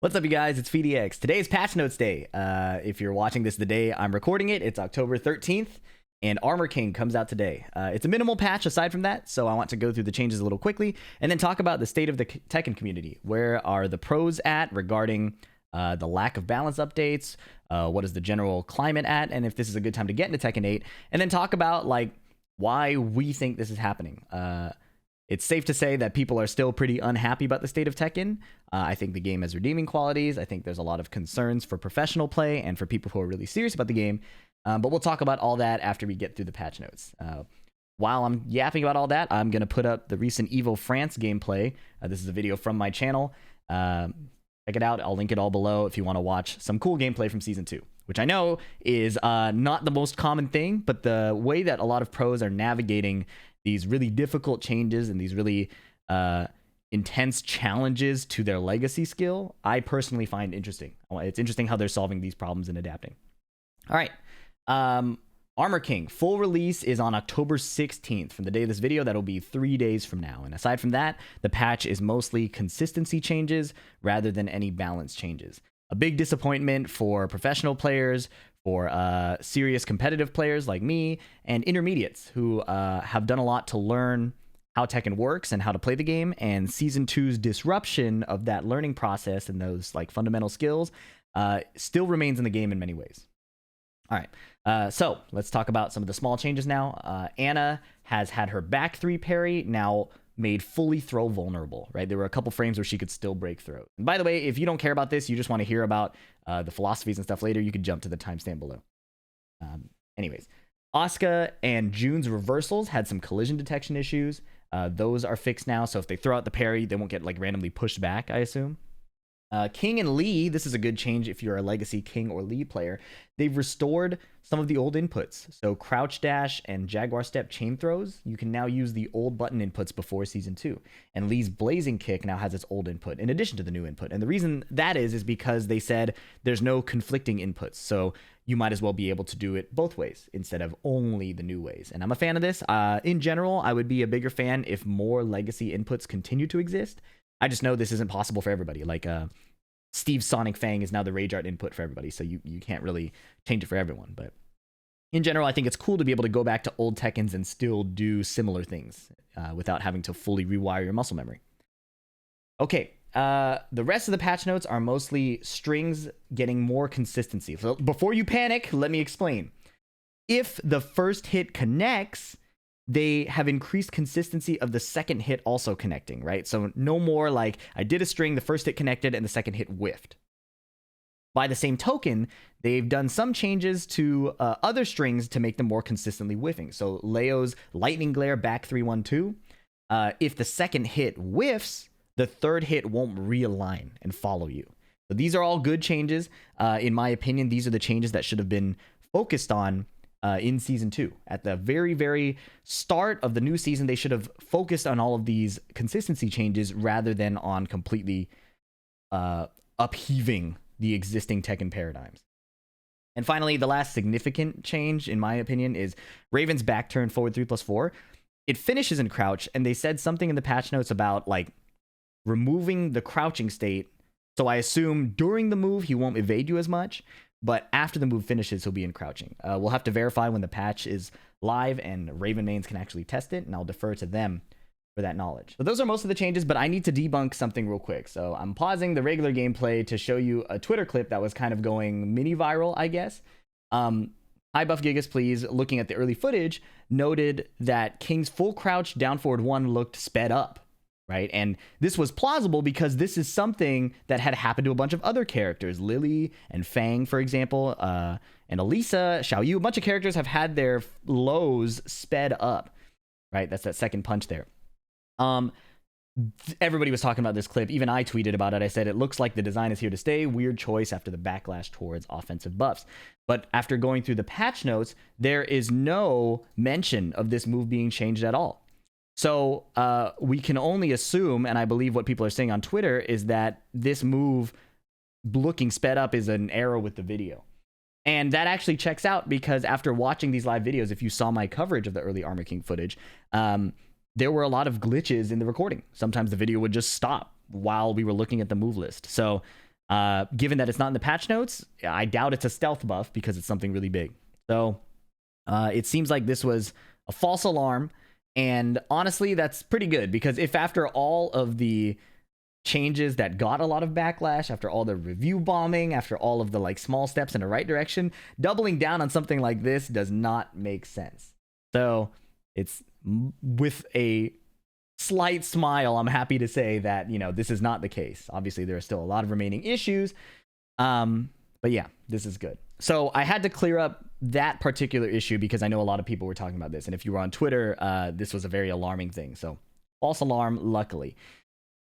What's up, you guys? It's FCdf. Today's Patch Notes Day. If you're watching this the day I'm recording it, it's October 13th, and Armor King comes out today. It's a minimal patch aside from that, so I want to go through the changes a little quickly, and then talk about the state of the Tekken community. Where are the pros at regarding the lack of balance updates? What is the general climate at? And if this is a good time to get into Tekken 8, and then talk about like why we think this is happening. It's safe to say that people are still pretty unhappy about the state of Tekken. I think the game has redeeming qualities. I think there's a lot of concerns for professional play and for people who are really serious about the game. But we'll talk about all that after we get through the patch notes. While I'm yapping about all that, I'm going to put up the recent Evo France gameplay. This is a video from my channel. Check it out. I'll link it all below if you want to watch some cool gameplay from Season 2, which I know is not the most common thing, but the way that a lot of pros are navigating these really difficult changes and these really intense challenges to their legacy skill, I personally find interesting. It's interesting how they're solving these problems and adapting. All right. Armor King, full release is on October 16th. From the day of this video, that'll be 3 days from now. And aside from that, the patch is mostly consistency changes rather than any balance changes. A big disappointment for professional players, for serious competitive players like me, and intermediates who have done a lot to learn how Tekken works and how to play the game, and Season 2's disruption of that learning process and those like fundamental skills still remains in the game in many ways. All right, so let's talk about some of the small changes now. Anna has had her back 3 parry now made fully throw vulnerable, right? There were a couple frames where she could still break throws. And by the way, if you don't care about this, you just want to hear about the philosophies and stuff later, you can jump to the timestamp below. Anyways, Asuka and June's reversals had some collision detection issues. Those are fixed now, so if they throw out the parry, they won't get like randomly pushed back, I assume. King and Lee, this is a good change if you're a legacy King or Lee player. They've restored some of the old inputs. So crouch dash and Jaguar step chain throws, you can now use the old button inputs before Season 2. And Lee's blazing kick now has its old input in addition to the new input. And the reason that is because they said there's no conflicting inputs. So you might as well be able to do it both ways instead of only the new ways. And I'm a fan of this. In general, I would be a bigger fan if more legacy inputs continue to exist. I just know this isn't possible for everybody. Like Steve's Sonic Fang is now the Rage Art input for everybody, so you can't really change it for everyone. But in general, I think it's cool to be able to go back to old Tekkens and still do similar things without having to fully rewire your muscle memory. Okay, the rest of the patch notes are mostly strings getting more consistency. So before you panic, let me explain. If the first hit connects, they have increased consistency of the second hit also connecting, right? So no more like I did a string, the first hit connected, and the second hit whiffed. By the same token, they've done some changes to other strings to make them more consistently whiffing. So Leo's Lightning Glare back 3-1-2. If the second hit whiffs, the third hit won't realign and follow you. So these are all good changes. In my opinion, these are the changes that should have been focused on in Season 2. At the very, very start of the new season, they should have focused on all of these consistency changes rather than on completely upheaving the existing Tekken paradigms. And finally, the last significant change, in my opinion, is Raven's back turn forward 3+4. It finishes in crouch, and they said something in the patch notes about like removing the crouching state. So I assume during the move, he won't evade you as much. But after the move finishes, he'll be in crouching. We'll have to verify when the patch is live and Raven mains can actually test it, and I'll defer to them for that knowledge. So those are most of the changes, but I need to debunk something real quick. So I'm pausing the regular gameplay to show you a Twitter clip that was kind of going mini viral, I guess. Hi Buff Gigas, please, looking at the early footage, noted that King's full crouch down forward 1 looked sped up. Right, and this was plausible because this is something that had happened to a bunch of other characters. Lily and Fang, for example, and Elisa, Xiao Yu, a bunch of characters have had their lows sped up. Right, that's that second punch there. Everybody was talking about this clip. Even I tweeted about it. I said, it looks like the design is here to stay. Weird choice after the backlash towards offensive buffs. But after going through the patch notes, there is no mention of this move being changed at all. So we can only assume, and I believe what people are saying on Twitter, is that this move looking sped up is an error with the video. And that actually checks out because after watching these live videos, if you saw my coverage of the early Armor King footage, there were a lot of glitches in the recording. Sometimes the video would just stop while we were looking at the move list. So Given that it's not in the patch notes, I doubt it's a stealth buff because it's something really big. So it seems like this was a false alarm. And honestly, that's pretty good, because if after all of the changes that got a lot of backlash, after all the review bombing, after all of the like small steps in the right direction, doubling down on something like this does not make sense. So it's with a slight smile, I'm happy to say that, you know, this is not the case. Obviously, there are still a lot of remaining issues. But yeah, this is good. So I had to clear up that particular issue because I know a lot of people were talking about this. And if you were on Twitter, this was a very alarming thing. So false alarm, luckily.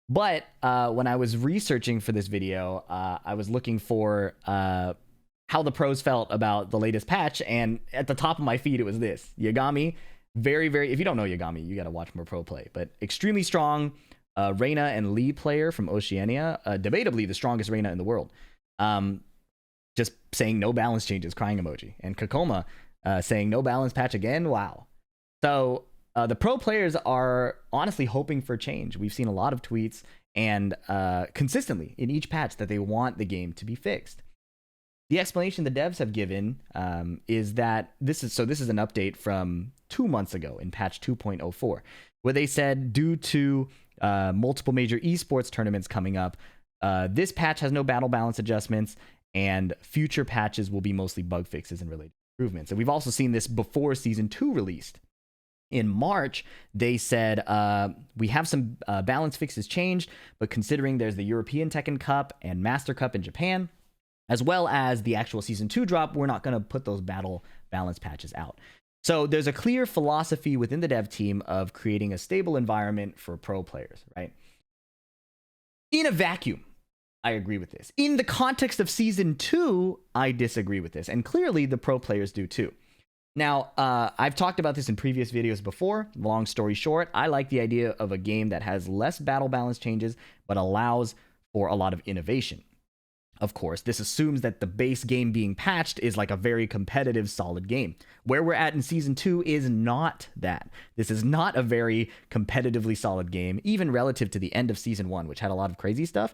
But when I was researching for this video, I was looking for how the pros felt about the latest patch. And at the top of my feed, it was this. Yagami, very, very... If you don't know Yagami, you got to watch more pro play. But extremely strong Reina and Lee player from Oceania. Debatably the strongest Reina in the world. Just saying no balance changes, crying emoji. And Kakoma saying no balance patch again. Wow. So... the pro players are honestly hoping for change. We've seen a lot of tweets and consistently in each patch that they want the game to be fixed. The explanation the devs have given is that this is an update from 2 months ago in patch 2.04, where they said due to multiple major esports tournaments coming up, this patch has no battle balance adjustments, and future patches will be mostly bug fixes and related improvements. And we've also seen this before Season 2 released. In March, they said, we have some balance fixes changed, but considering there's the European Tekken Cup and Master Cup in Japan, as well as the actual Season 2 drop, we're not going to put those battle balance patches out. So there's a clear philosophy within the dev team of creating a stable environment for pro players, right? In a vacuum, I agree with this. In the context of Season 2, I disagree with this. And clearly, the pro players do too. Now, I've talked about this in previous videos before. Long story short, I like the idea of a game that has less battle balance changes, but allows for a lot of innovation. Of course, this assumes that the base game being patched is like a very competitive, solid game. Where we're at in Season 2 is not that. This is not a very competitively solid game, even relative to the end of Season 1, which had a lot of crazy stuff.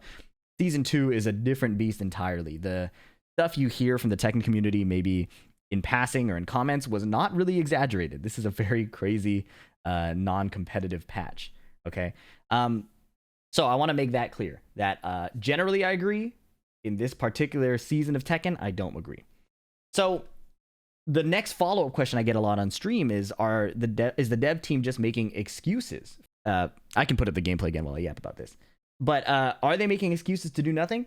Season 2 is a different beast entirely. The stuff you hear from the Tekken community, maybe in passing or in comments, was not really exaggerated. This is a very crazy, non-competitive patch. Okay, so I want to make that clear. That generally I agree. In this particular season of Tekken, I don't agree. So the next follow-up question I get a lot on stream is: is the dev team just making excuses? I can put up the gameplay again while I yap about this. But are they making excuses to do nothing?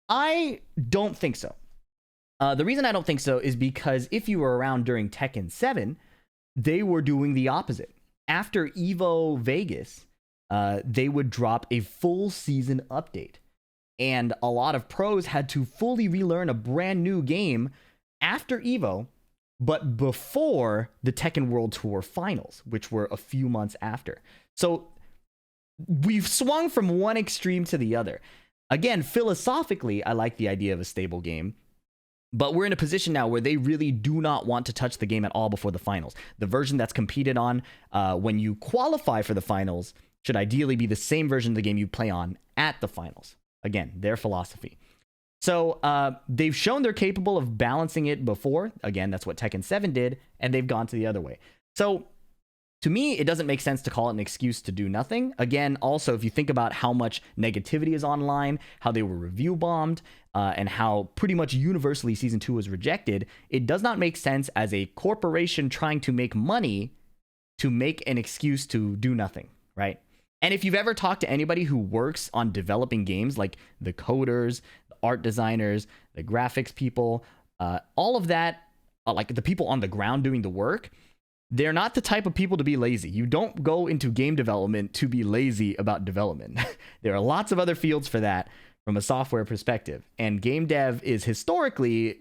I don't think so. The reason I don't think so is because if you were around during Tekken 7, they were doing the opposite. After Evo Vegas, they would drop a full season update. And a lot of pros had to fully relearn a brand new game after Evo, but before the Tekken World Tour finals, which were a few months after. So we've swung from one extreme to the other. Again, philosophically, I like the idea of a stable game. But we're in a position now where they really do not want to touch the game at all before the finals. The version that's competed on when you qualify for the finals should ideally be the same version of the game you play on at the finals. Again, their philosophy. So they've shown they're capable of balancing it before. Again, that's what Tekken 7 did, and they've gone to the other way. So to me, it doesn't make sense to call it an excuse to do nothing. Again, also, if you think about how much negativity is online, how they were review bombed, and how pretty much universally Season 2 was rejected, it does not make sense as a corporation trying to make money to make an excuse to do nothing, right? And if you've ever talked to anybody who works on developing games, like the coders, the art designers, the graphics people, all of that, like the people on the ground doing the work, they're not the type of people to be lazy. You don't go into game development to be lazy about development. There are lots of other fields for that from a software perspective. And game dev is historically,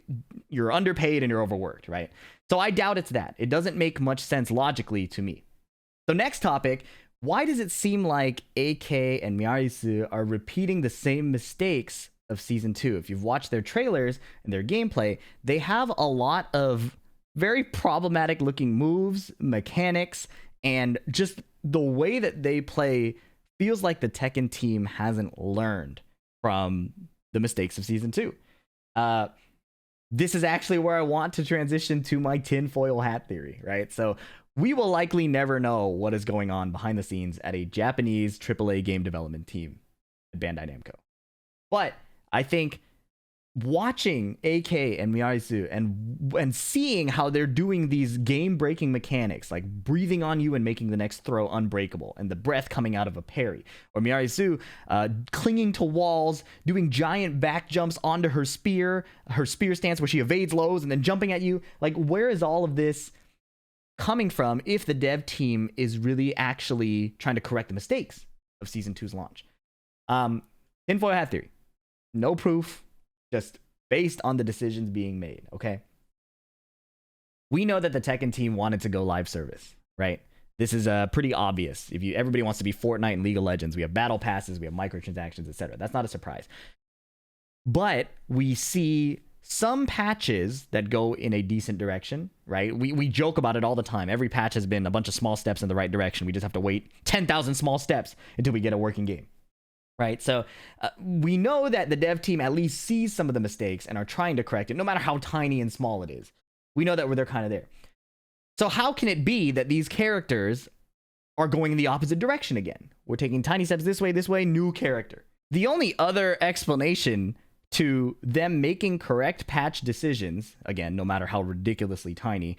you're underpaid and you're overworked, right? So I doubt it's that. It doesn't make much sense logically to me. So next topic, why does it seem like AK and Miyasu are repeating the same mistakes of Season 2? If you've watched their trailers and their gameplay, they have a lot of very problematic looking moves, mechanics, and just the way that they play feels like the Tekken team hasn't learned from the mistakes of season 2. This is actually where I want to transition to my tinfoil hat theory, right? So we will likely never know what is going on behind the scenes at a Japanese AAA game development team at Bandai Namco. But I think watching AK and Miyarisu and seeing how they're doing these game-breaking mechanics, like breathing on you and making the next throw unbreakable, and the breath coming out of a parry, or Miyarisu clinging to walls, doing giant back jumps onto her spear stance where she evades lows and then jumping at you. Like, where is all of this coming from if the dev team is really actually trying to correct the mistakes of Season 2's launch? Tinfoil hat theory. No proof, just based on the decisions being made, okay? We know that the Tekken team wanted to go live service, right? This is pretty obvious. Everybody wants to be Fortnite and League of Legends. We have battle passes, we have microtransactions, etc. That's not a surprise. But we see some patches that go in a decent direction, right? We joke about it all the time. Every patch has been a bunch of small steps in the right direction. We just have to wait 10,000 small steps until we get a working game. Right, so we know that the dev team at least sees some of the mistakes and are trying to correct it, no matter how tiny and small it is. We know that they're kind of there. So how can it be that these characters are going in the opposite direction again? We're taking tiny steps this way, new character. The only other explanation to them making correct patch decisions, again, no matter how ridiculously tiny,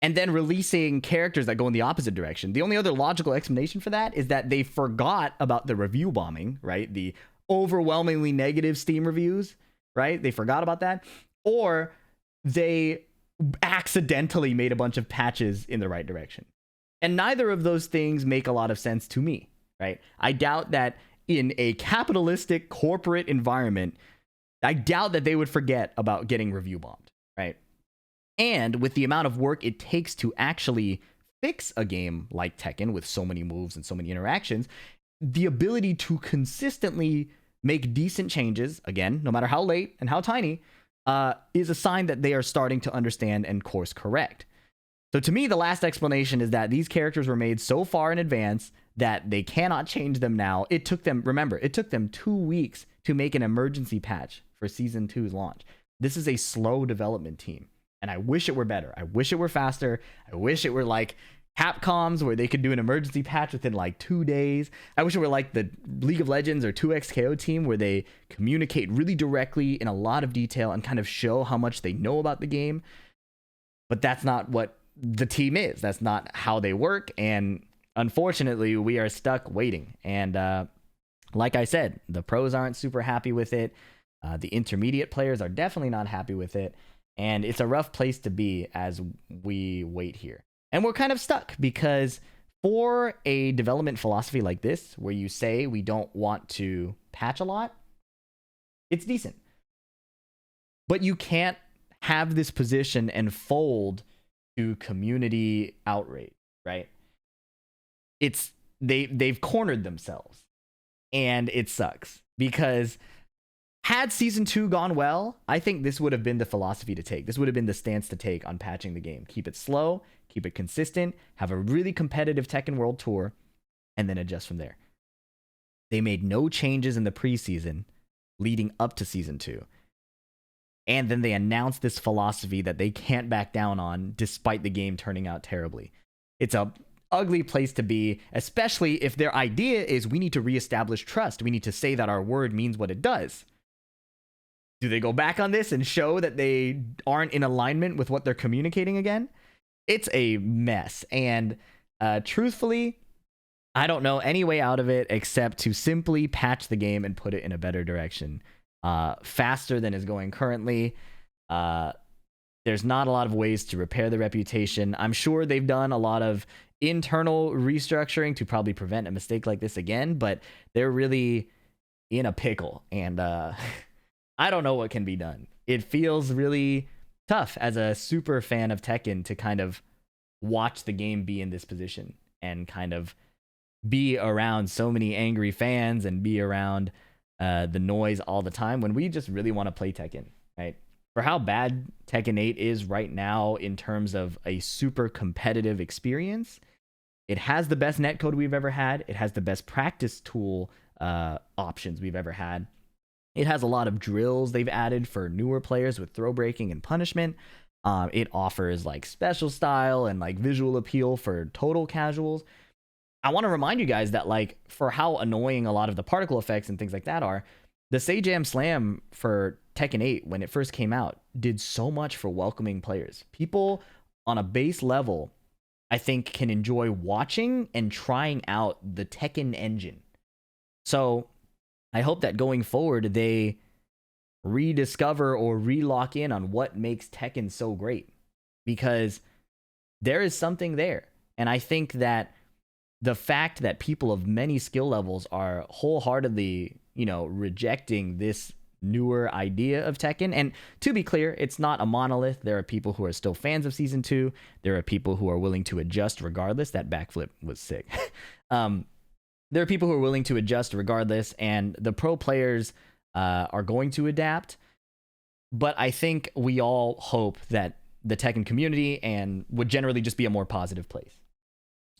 and then releasing characters that go in the opposite direction. The only other logical explanation for that is that they forgot about the review bombing, right? The overwhelmingly negative Steam reviews, right? They forgot about that. Or they accidentally made a bunch of patches in the right direction. And neither of those things make a lot of sense to me, right? I doubt that in a capitalistic corporate environment, I doubt that they would forget about getting review bombed, right? And with the amount of work it takes to actually fix a game like Tekken with so many moves and so many interactions, the ability to consistently make decent changes, again, no matter how late and how tiny, is a sign that they are starting to understand and course correct. So to me, the last explanation is that these characters were made so far in advance that they cannot change them now. It took them 2 weeks to make an emergency patch for Season 2's launch. This is a slow development team. And I wish it were better. I wish it were faster. I wish it were like Capcom's, where they could do an emergency patch within like 2 days. I wish it were like the League of Legends or 2XKO team, where they communicate really directly in a lot of detail and kind of show how much they know about the game. But that's not what the team is. That's not how they work. And unfortunately, we are stuck waiting. And like I said, the pros aren't super happy with it. The intermediate players are definitely not happy with it. And it's a rough place to be as we wait here. And we're kind of stuck because for a development philosophy like this, where you say we don't want to patch a lot, it's decent. But you can't have this position and fold to community outrage, right? They've cornered themselves. And it sucks because had Season 2 gone well, I think this would have been the philosophy to take. This would have been the stance to take on patching the game. Keep it slow, keep it consistent, have a really competitive Tekken World Tour, and then adjust from there. They made no changes in the preseason leading up to Season 2. And then they announced this philosophy that they can't back down on despite the game turning out terribly. It's a ugly place to be, especially if their idea is we need to reestablish trust. We need to say that our word means what it does. Do they go back on this and show that they aren't in alignment with what they're communicating again? It's a mess. And truthfully, I don't know any way out of it except to simply patch the game and put it in a better direction. Faster than is going currently. There's not a lot of ways to repair the reputation. I'm sure they've done a lot of internal restructuring to probably prevent a mistake like this again, but they're really in a pickle. And I don't know what can be done. It feels really tough as a super fan of Tekken to kind of watch the game be in this position and kind of be around so many angry fans and be around the noise all the time when we just really want to play Tekken, right? For how bad Tekken 8 is right now in terms of a super competitive experience, it has the best netcode we've ever had. It has the best practice tool options we've ever had. It has a lot of drills they've added for newer players with throw breaking and punishment. It offers like special style and like visual appeal for total casuals. I want to remind you guys that like for how annoying a lot of the particle effects and things like that are, the Sajam Slam for Tekken 8 when it first came out did so much for welcoming players. People on a base level, I think, can enjoy watching and trying out the Tekken engine. So I hope that going forward they rediscover or re-lock in on what makes Tekken so great, because there is something there. And I think that the fact that people of many skill levels are wholeheartedly, rejecting this newer idea of Tekken. And to be clear, it's not a monolith. There are people who are still fans of Season 2. There are people who are willing to adjust regardless. That backflip was sick. There are people who are willing to adjust regardless, and the pro players are going to adapt. But I think we all hope that the Tekken community and would generally just be a more positive place.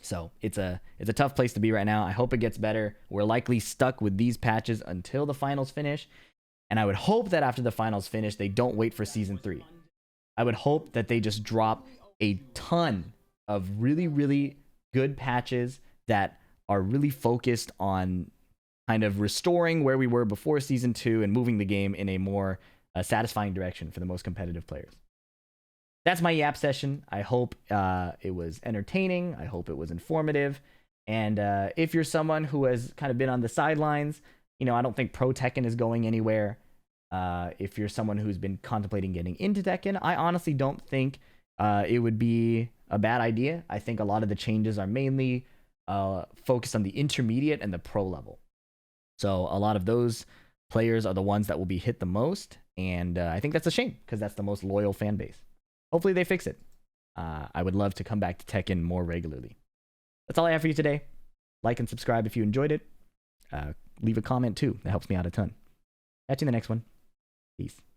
So it's a tough place to be right now. I hope it gets better. We're likely stuck with these patches until the finals finish. And I would hope that after the finals finish, they don't wait for Season 3. I would hope that they just drop a ton of really, really good patches that are really focused on kind of restoring where we were before Season 2 and moving the game in a more satisfying direction for the most competitive players. That's my Yap session. I hope it was entertaining. I hope it was informative. And if you're someone who has kind of been on the sidelines, I don't think Pro Tekken is going anywhere. If you're someone who's been contemplating getting into Tekken, I honestly don't think it would be a bad idea. I think a lot of the changes are mainly focused on the intermediate and the pro level. So a lot of those players are the ones that will be hit the most. And I think that's a shame because that's the most loyal fan base. Hopefully they fix it. I would love to come back to Tekken more regularly. That's all I have for you today. Like and subscribe if you enjoyed it. Leave a comment too. That helps me out a ton. Catch you in the next one. Peace.